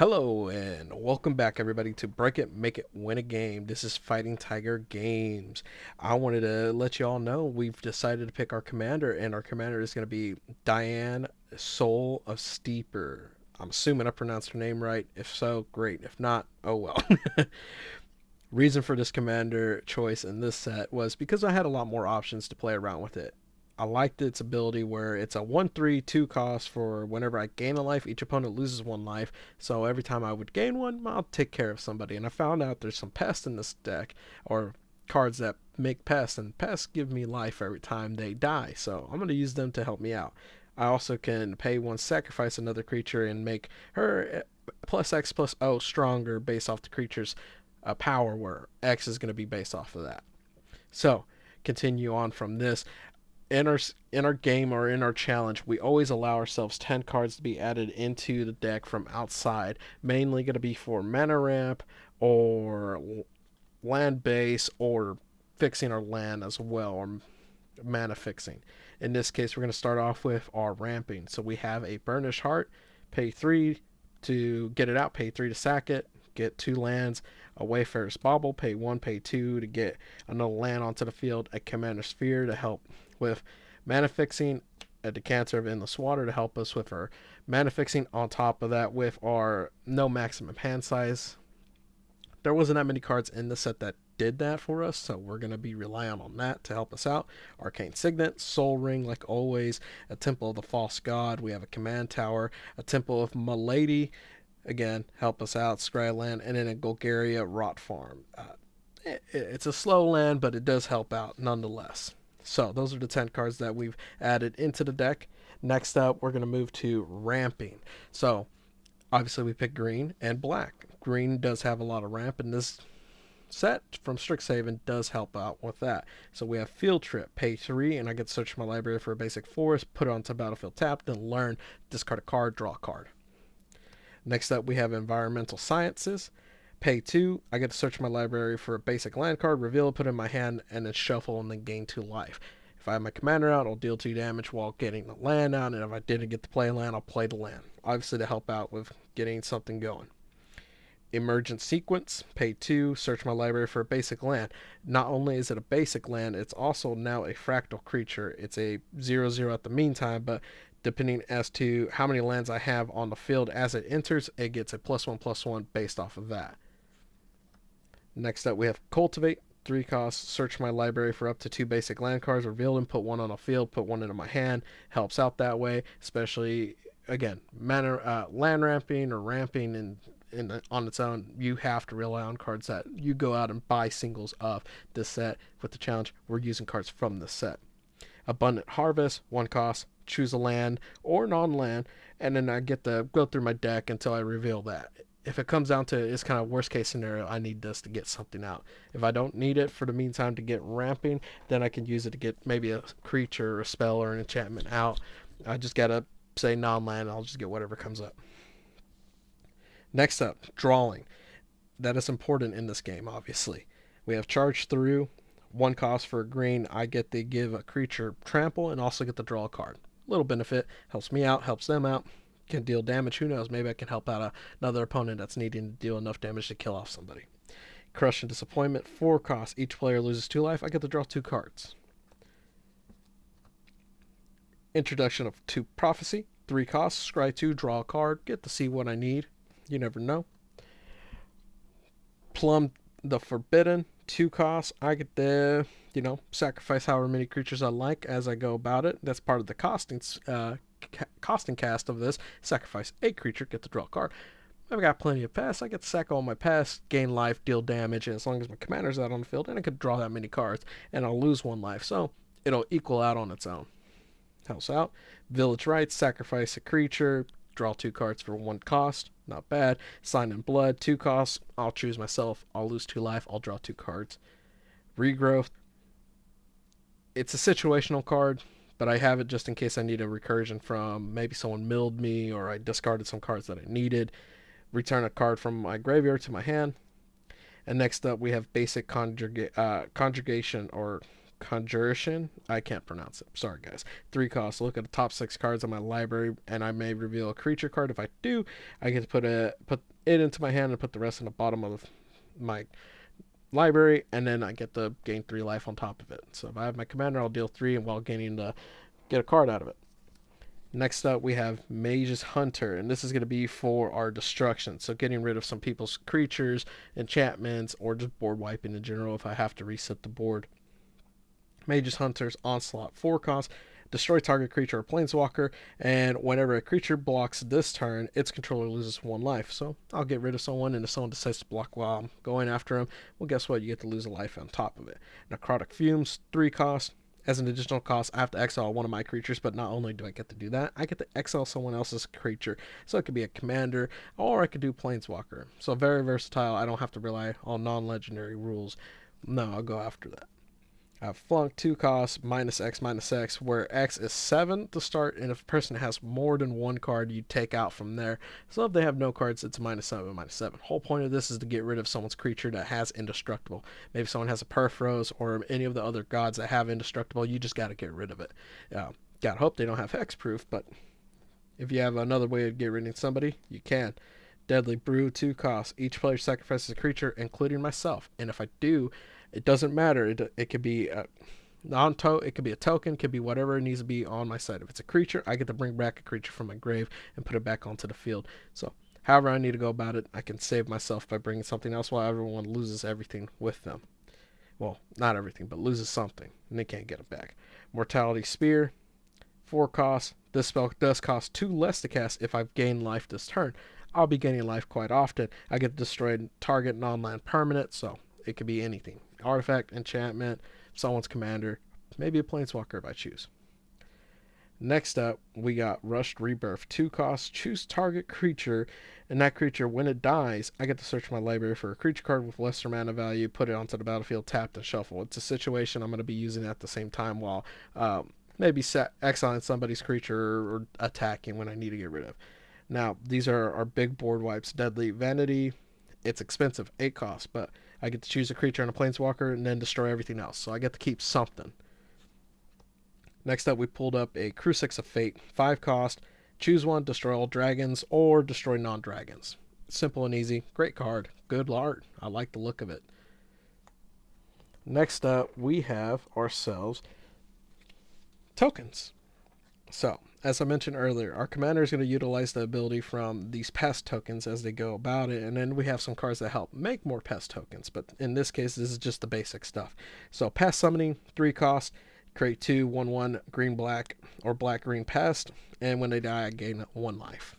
Hello and welcome back everybody to Break It, Make It, Win a Game. This is Fighting Tiger Games. I wanted to let you all know we've decided to pick our commander, and our commander is going to be Diane, Soul of Steeper. I'm assuming I pronounced her name right. If so, great. If not, oh well. Reason for this commander choice in this set was because I had a lot more options to play around with it. I liked its ability where it's a 1/3/2 cost for whenever I gain a life, each opponent loses one life. So every time I would gain one, I'll take care of somebody. And I found out there's some pests in this deck, or cards that make pests, and pests give me life every time they die. So I'm going to use them to help me out. I also can pay one, sacrifice another creature, and make her plus X plus O stronger based off the creature's power, where X is going to be based off of that. So continue on from this in our game or in our challenge, we always allow ourselves 10 cards to be added into the deck from outside. Mainly going to be for mana ramp or land base or fixing our land as well, or mana fixing. In this case, we're going to start off with our ramping. So we have a Burnish Heart, pay 3 to get it out, pay 3 to sack it, get 2 lands. A Wayfarer's Bauble, pay 1, pay 2 to get another land onto the field. A Commander Sphere to help with mana fixing. A Decanter of Endless Water to help us with our mana fixing. On top of that, with our no maximum hand size. There wasn't that many cards in the set that did that for us, so we're going to be relying on that to help us out. Arcane Signet, Soul Ring, like always, a Temple of the False God. We have a Command Tower, a Temple of Milady, again, help us out, Scryland, and then a Golgaria Rot Farm. It's a slow land, but it does help out nonetheless. So those are the 10 cards that we've added into the deck. Next up, we're going to move to ramping. So obviously we pick green and black. Green does have a lot of ramp, and this set from Strixhaven does help out with that. So we have Field Trip, pay 3, and I get to search my library for a basic forest, put it onto battlefield tap, then learn, discard a card, draw a card. Next up, we have Environmental Sciences. Pay 2, I get to search my library for a basic land card, reveal it, put it in my hand, and then shuffle and then gain 2 life. If I have my commander out, I'll deal 2 damage while getting the land out, and if I didn't get to play land, I'll play the land. Obviously to help out with getting something going. Emergent Sequence, pay 2, search my library for a basic land. Not only is it a basic land, it's also now a fractal creature. It's a 0/0 at the meantime, but depending as to how many lands I have on the field as it enters, it gets a +1/+1 based off of that. Next up, we have Cultivate, 3 costs, search my library for up to 2 basic land cards, reveal them, put 1 on the field, put 1 into my hand. Helps out that way, especially, again, land ramping or ramping on its own. You have to rely on cards that you go out and buy singles of this set. With the challenge, we're using cards from this set. Abundant Harvest, 1 cost, choose a land or non-land, and then I get to go through my deck until I reveal that. If it comes down to it's kind of worst case scenario, I need this to get something out. If I don't need it for the meantime to get ramping, then I can use it to get maybe a creature or a spell or an enchantment out. I just gotta say non-land, I'll just get whatever comes up. Next up, drawing. That is important in this game, obviously. We have Charge Through, 1 cost for a green. I get to give a creature trample and also get to draw a card. Little benefit, helps me out, helps them out, can deal damage. Who knows, maybe I can help out another opponent that's needing to deal enough damage to kill off somebody. Crush and Disappointment, 4 costs. Each player loses 2 life. I get to draw 2 cards. Introduction of 2 Prophecy, 3 costs. Scry 2, draw a card. Get to see what I need. You never know. Plumb the Forbidden, 2 costs. I get to, sacrifice however many creatures I like as I go about it. That's part of the costing cast of this. Sacrifice a creature, get to draw a card. I've got plenty of pests. I get to sack all my pests, gain life, deal damage, and as long as my commander's out on the field, and I could draw that many cards, and I'll lose 1 life. So it'll equal out on its own. Helps out. Village Rites, sacrifice a creature, draw 2 cards for 1 cost. Not bad. Sign in Blood, 2 costs. I'll choose myself. I'll lose 2 life. I'll draw 2 cards. Regrowth. It's a situational card, but I have it just in case I need a recursion from maybe someone milled me or I discarded some cards that I needed. Return a card from my graveyard to my hand. And next up, we have Basic Conjugation or Conjuration. I can't pronounce it. Sorry, guys. 3 costs. Look at the top 6 cards on my library, and I may reveal a creature card. If I do, I get to put it into my hand and put the rest in the bottom of my library, and then I get to gain 3 life on top of it. So if I have my commander, I'll deal 3, and while gaining the get a card out of it. Next up, we have Mage's Hunter, and this is going to be for our destruction. So getting rid of some people's creatures, enchantments, or just board wiping in general if I have to reset the board. Mage's Hunter's Onslaught, 4 costs. Destroy target creature or planeswalker, and whenever a creature blocks this turn, its controller loses 1 life. So I'll get rid of someone, and if someone decides to block while I'm going after them, well, guess what? You get to lose a life on top of it. Necrotic Fumes, 3 costs. As an additional cost, I have to exile one of my creatures, but not only do I get to do that, I get to exile someone else's creature. So it could be a commander, or I could do planeswalker. So very versatile. I don't have to rely on non-legendary rules. No, I'll go after that. I have Flunk, 2 costs, -X, where X is 7 to start, and if a person has more than 1 card, you take out from there. So if they have no cards, it's -7, -7. Whole point of this is to get rid of someone's creature that has indestructible. Maybe someone has a Perforos or any of the other gods that have indestructible. You just got to get rid of it. Gotta hope they don't have hexproof, but if you have another way to get rid of somebody, you can. Deadly Brew, 2 costs. Each player sacrifices a creature, including myself, and if I do, it doesn't matter. It could be a it could be a token, could be whatever it needs to be on my side. If it's a creature, I get to bring back a creature from my grave and put it back onto the field. So however I need to go about it, I can save myself by bringing something else while everyone loses everything with them. Well, not everything, but loses something, and they can't get it back. Mortality Spear, 4 costs. This spell does cost 2 less to cast if I've gained life this turn. I'll be gaining life quite often. I get to destroy target non-land permanent, so it could be anything. Artifact, enchantment, someone's commander, maybe a planeswalker if I choose. Next up, we got Rushed Rebirth, 2 costs. Choose target creature, and that creature, when it dies, I get to search my library for a creature card with lesser mana value, put it onto the battlefield, tapped, and shuffle. It's a situation I'm going to be using at the same time while maybe exiling somebody's creature or attacking when I need to get rid of. Now, these are our big board wipes. Deadly Vanity, it's expensive, 8 costs, but I get to choose a creature and a planeswalker and then destroy everything else. So I get to keep something. Next up, we pulled up a Crucix of Fate, 5 cost. Choose one, destroy all dragons, or destroy non-dragons. Simple and easy. Great card. Good art. I like the look of it. Next up, we have ourselves tokens. So, as I mentioned earlier, our commander is going to utilize the ability from these pest tokens as they go about it, and then we have some cards that help make more pest tokens, but in this case, this is just the basic stuff. So, Pest Summoning, 3 costs, create 2 1/1 green-black or black-green pest, and when they die, I gain 1 life.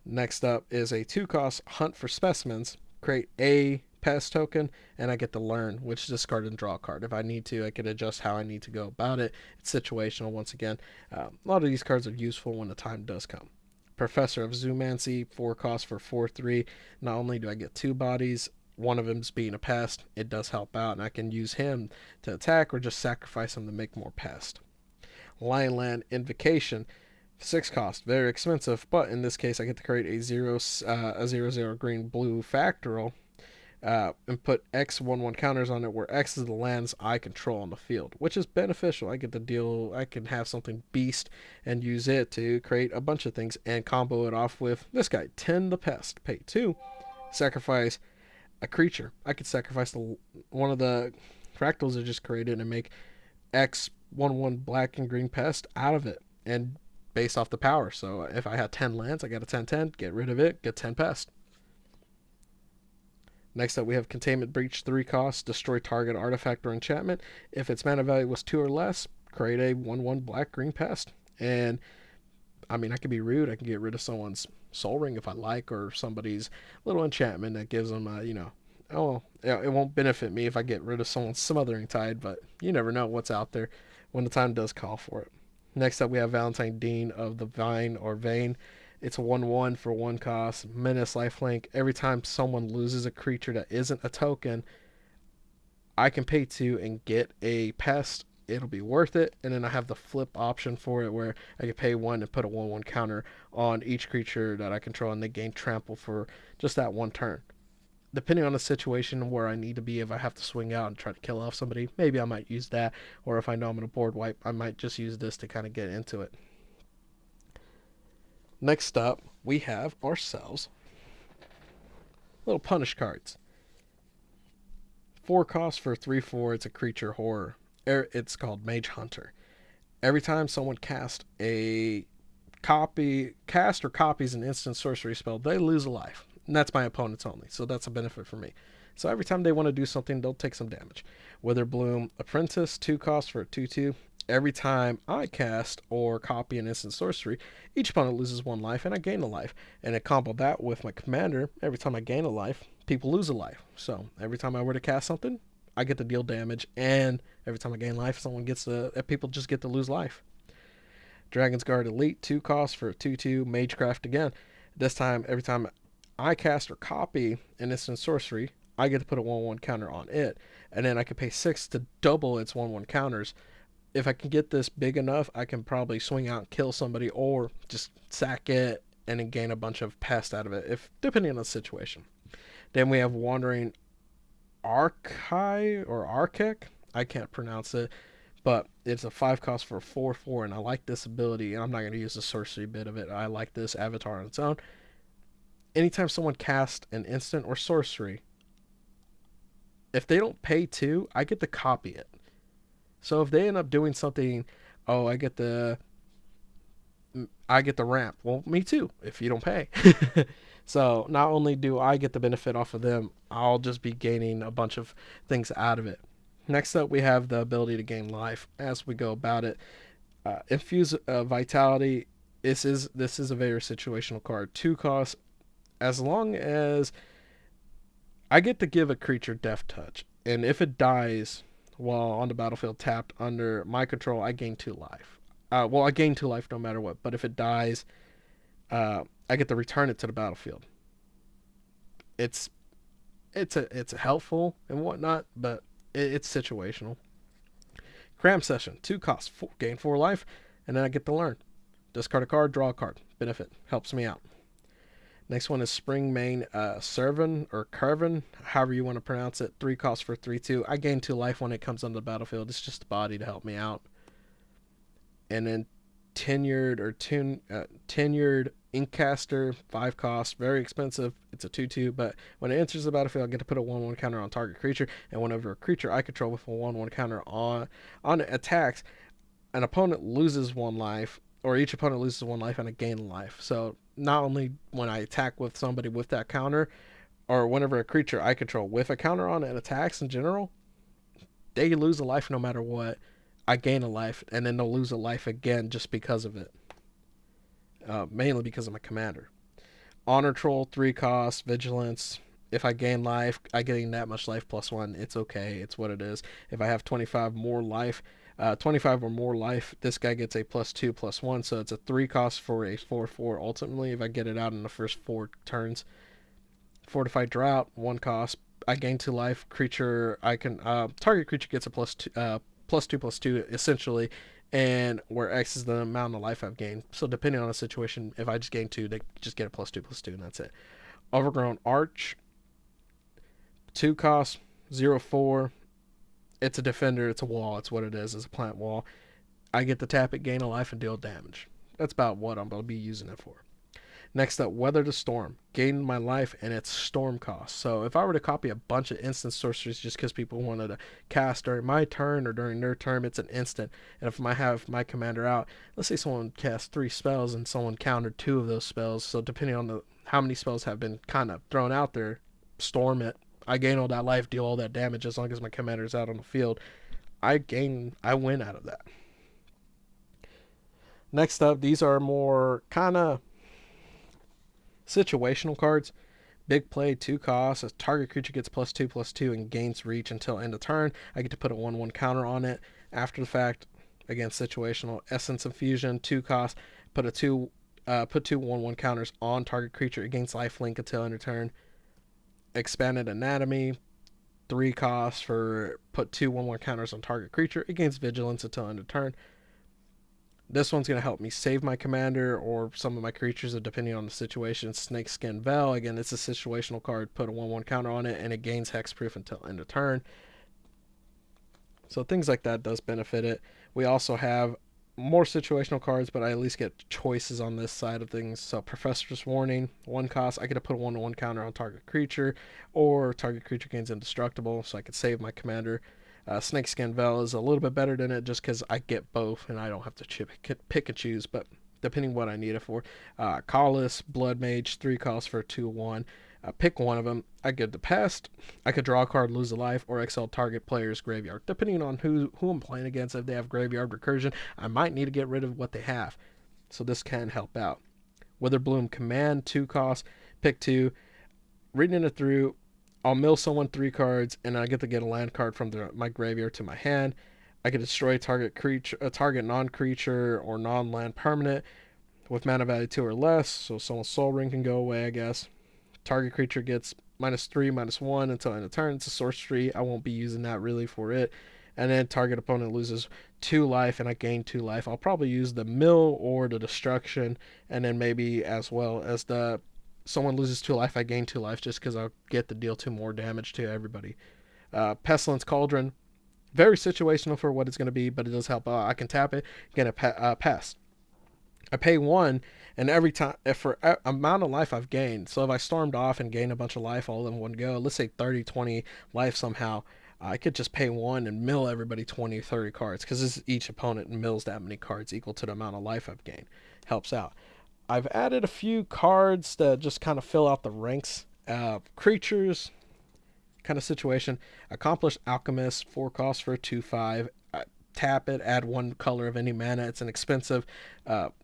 Next up is a 2 cost Hunt for Specimens, create a pest token, and I get to learn which discard and draw a card. If I need to, I can adjust how I need to go about it. It's situational once again. A lot of these cards are useful when the time does come. Professor of Zoomancy, 4 costs for 4/3. Not only do I get 2 bodies, one of them's being a pest, it does help out, and I can use him to attack or just sacrifice him to make more pest. Lionland Invocation, 6 costs, very expensive, but in this case I get to create a 0/0 green blue factoral and put X 1/1 counters on it, where X is the lands I control on the field, which is beneficial. I get to deal, I can have something beast and use it to create a bunch of things and combo it off with this guy, 10 the Pest. Pay 2, sacrifice a creature. I could sacrifice one of the fractals I just created and make X 1/1 black and green pest out of it, and based off the power. So if I had 10 lands, I got a 10/10, get rid of it, get 10 pest. Next up, we have Containment Breach, 3 costs, destroy target artifact or enchantment. If its mana value was 2 or less, create a 1/1 black green pest. And I mean, I can be rude. I can get rid of someone's Soul Ring if I like, or somebody's little enchantment that gives them oh, it won't benefit me if I get rid of someone's Smothering Tide, but you never know what's out there when the time does call for it. Next up, we have Valentine Dean of the Vine or Vein. It's a 1/1 for 1 cost. Menace lifelink. Every time someone loses a creature that isn't a token, I can pay 2 and get a pest. It'll be worth it. And then I have the flip option for it, where I can pay 1 and put a 1/1 counter on each creature that I control, and they gain trample for just that one turn. depending on the situation where I need to be, if I have to swing out and try to kill off somebody, maybe I might use that. Or if I know I'm going to board wipe, I might just use this to kind of get into it. Next up, we have ourselves little punish cards. 4 costs for 3/4. It's a creature horror. It's called Mage Hunter. Every time someone cast or copies an instant sorcery spell, they lose a life. And that's my opponents only, so that's a benefit for me. So every time they want to do something, they'll take some damage. Witherbloom Apprentice, 2 costs for a 2/2. Every time I cast or copy an instant sorcery, each opponent loses 1 life and I gain a life. And I combo that with my commander. Every time I gain a life, people lose a life. So every time I were to cast something, I get to deal damage, and every time I gain life, people just get to lose life. Dragon's Guard Elite, 2 costs for a 2/2. Magecraft again. This time, every time I cast or copy an instant sorcery, I get to put a 1/1 counter on it, and then I can pay 6 to double its 1/1 counters. If I can get this big enough, I can probably swing out and kill somebody, or just sack it and then gain a bunch of pest out of it, if depending on the situation. Then we have Wandering Archai or Archek. I can't pronounce it, but it's a 5 cost for 4/4, and I like this ability. And I'm not going to use the sorcery bit of it. I like this avatar on its own. Anytime someone casts an instant or sorcery, if they don't pay 2, I get to copy it. So if they end up doing something, oh, I get the ramp. Well, me too, if you don't pay. So not only do I get the benefit off of them, I'll just be gaining a bunch of things out of it. Next up, we have the ability to gain life as we go about it. Infuse Vitality. This is a very situational card. 2 costs. As long as I get to give a creature Death Touch, and if it dies while on the battlefield tapped under my control, I gain 2 life. I gain 2 life no matter what. But if it dies, I get to return it to the battlefield. It's helpful and whatnot, but it's situational. Cram Session, 2 costs, gain 4 life, and then I get to learn. Discard a card, draw a card. Benefit, helps me out. Next one is Spring Main Servan or Carven, however you want to pronounce it. 3 costs for 3/2. I gain 2 life when it comes on the battlefield. It's just a body to help me out. And then Tenured Inkcaster, 5 costs, very expensive. It's a 2/2, but when it enters the battlefield, I get to put a 1/1 counter on target creature, and whenever a creature I control with a 1/1 counter on attacks, an opponent loses 1 life, or each opponent loses 1 life and I gain a life. So not only when I attack with somebody with that counter, or whenever a creature I control with a counter on it attacks in general, they lose a life no matter what. I gain a life, and then they'll lose a life again just because of it. Mainly because of my commander. Honor Troll, 3 costs, Vigilance. If I gain life, I gain that much life plus 1. It's okay. It's what it is. If I have 25 more life, 25 or more life, this guy gets a +2 +1. So it's a 3 cost for a 4/4. Ultimately, if I get it out in the first 4 turns. Fortified Drought, 1 cost. I gain 2 life. Target creature gets a +2 +2 essentially, and where X is the amount of life I've gained. So depending on the situation, if I just gain 2, they just get a +2 +2, and that's it. Overgrown Arch, 2 costs, 0/4. It's a defender. It's a wall. It's what it is. It's a plant wall. I get to tap it, gain a life, and deal damage. That's about what I'm going to be using it for. Next up, Weather the Storm. Gain my life and its storm cost. So if I were to copy a bunch of instant sorceries just because people wanted to cast during my turn or during their turn, it's an instant. And if I have my commander out, let's say someone cast 3 spells and someone countered 2 of those spells. So depending on how many spells have been kind of thrown out there, storm it. I gain all that life, deal all that damage as long as my commander is out on the field. I win out of that. Next up, these are more kind of situational cards. Big Play, 2 costs. A target creature gets +2 +2 and gains reach until end of turn. I get to put a 1/1 counter on it. After the fact, again, situational. Essence Infusion, 2 costs. Put 2 1/1 counters on target creature. It gains lifelink until end of turn. Expanded Anatomy, 3 costs for put 2 1/1 counters on target creature. It gains vigilance until end of turn. This one's going to help me save my commander or some of my creatures, depending on the situation. Snakeskin Veil, again, it's a situational card. Put a 1/1 counter on it, and it gains hexproof until end of turn. So things like that does benefit it. We also have more situational cards, but I at least get choices on this side of things. So Professor's Warning, 1 cost, I get to put a 1/1 counter on target creature, or target creature gains indestructible, so I could save my commander. Snakeskin Veil is a little bit better than it just because I get both and I don't have to pick and choose, but depending what I need it for. Collis, Blood Mage, 3 costs for a 2/1. Pick one of them. I get the pest. I could draw a card, lose a life, or exile target player's graveyard. Depending on who I'm playing against, if they have graveyard recursion, I might need to get rid of what they have. So this can help out. Witherbloom Command, 2 costs. Pick two. Reading it through, I'll mill someone 3 cards, and I get to get a land card from my graveyard to my hand. I can destroy target creature, a target non-creature or non-land permanent with mana value 2 or less. So someone's Soul Ring can go away, I guess. Target creature gets -3, -1 until end of turn. It's a sorcery. I won't be using that really for it. And then target opponent loses 2 life and I gain 2 life. I'll probably use the mill or the destruction, and then maybe as well as the someone loses 2 life, I gain 2 life just because I'll get to deal 2 more damage to everybody. Pestilence Cauldron, very situational for what it's going to be, but it does help. I can tap it, get a pest. I pay 1, and every time for amount of life I've gained. So if I stormed off and gained a bunch of life all in one go, let's say 30, 20 life somehow, I could just pay 1 and mill everybody 20, 30 cards because each opponent mills that many cards equal to the amount of life I've gained. Helps out. I've added a few cards that just kind of fill out the ranks. Creatures kind of situation. Accomplished Alchemist, 4 costs for a 2/5. Tap it, add 1 color of any mana. It's an expensive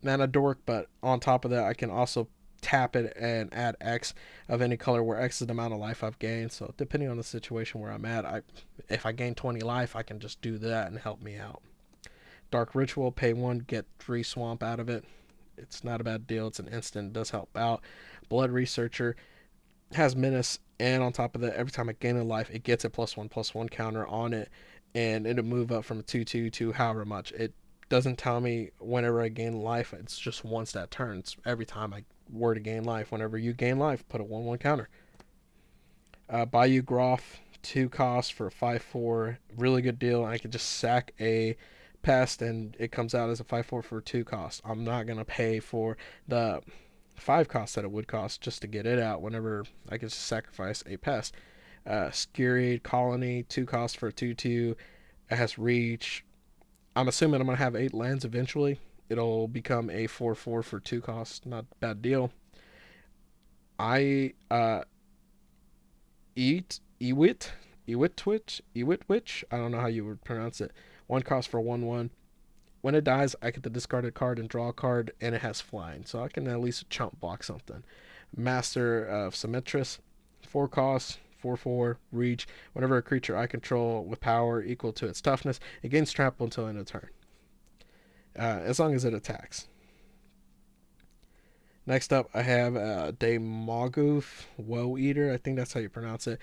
mana dork, but on top of that, I can also tap it and add X of any color, where X is the amount of life I've gained. So depending on the situation where I'm at, if I gain 20 life, I can just do that and help me out. Dark Ritual, pay 1, get 3 swamp out of it. It's not a bad deal. It's an instant, it does help out. Blood Researcher has menace, and on top of that, every time I gain a life, it gets a +1/+1 counter on it, and it'll move up from a 2/2 to however much. It doesn't tell me whenever I gain life. It's just once that turns. Every time I were to gain life, whenever you gain life, put a 1/1 counter. Bayou Groff, 2 costs for a 5/4, really good deal. I could just sack a pest and it comes out as a 5/4 for 2 costs. I'm not gonna pay for the 5 costs that it would cost just to get it out whenever I could just sacrifice a pest. Skirried Colony, 2 costs for a 2/2. It has reach. I'm assuming I'm going to have 8 lands eventually. It'll become a 4/4 for 2 costs. Not a bad deal. I Ewit Witch. I don't know how you would pronounce it. 1 cost for 1/1. When it dies, I get the discarded card and draw a card, and it has flying, so I can at least chump block something. Master of Symmetris, 4 costs, 4/4, reach. Whenever a creature I control with power equal to its toughness, it gains trample until end of turn, as long as it attacks. Next up, I have Demogoof Woe Eater. I think that's how you pronounce it.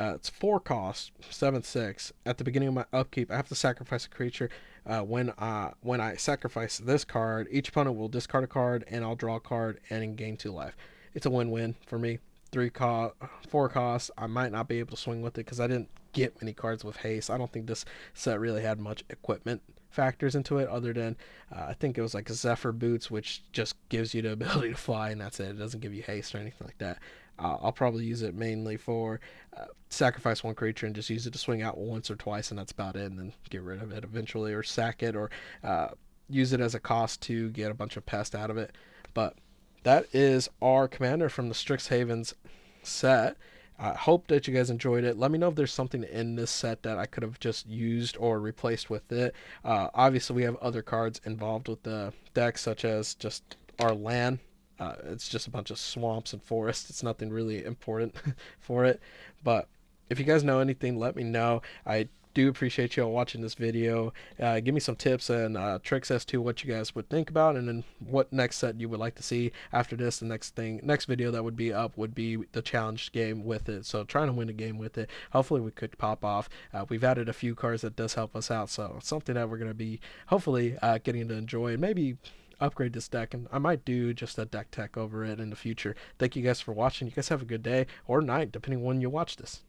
It's 4 costs, 7/6. At the beginning of my upkeep, I have to sacrifice a creature. When I sacrifice this card, each opponent will discard a card, and I'll draw a card and gain 2 life. It's a win-win for me. 4 costs. I might not be able to swing with it because I didn't get many cards with haste. I don't think this set really had much equipment factors into it, other than I think it was like Zephyr Boots, which just gives you the ability to fly, and that's it. It doesn't give you haste or anything like that. I'll probably use it mainly for sacrifice 1 creature and just use it to swing out once or twice, and that's about it, and then get rid of it eventually, or sack it, or use it as a cost to get a bunch of pest out of it. But that is our commander from the Strixhaven's set. I hope that you guys enjoyed it. Let me know if there's something in this set that I could have just used or replaced with it. Obviously, we have other cards involved with the deck, such as just our land. It's just a bunch of swamps and forests. It's nothing really important for it. But if you guys know anything, let me know. I do appreciate y'all watching this video. Give me some tips and tricks as to what you guys would think about, and then what next set you would like to see after this. The next video that would be up would be the challenge game with it. So trying to win a game with it. Hopefully we could pop off. We've added a few cards that does help us out, so something that we're gonna be hopefully getting to enjoy, and maybe upgrade this deck, and I might do just a deck tech over it in the future. Thank you guys for watching. You guys have a good day or night depending on when you watch this.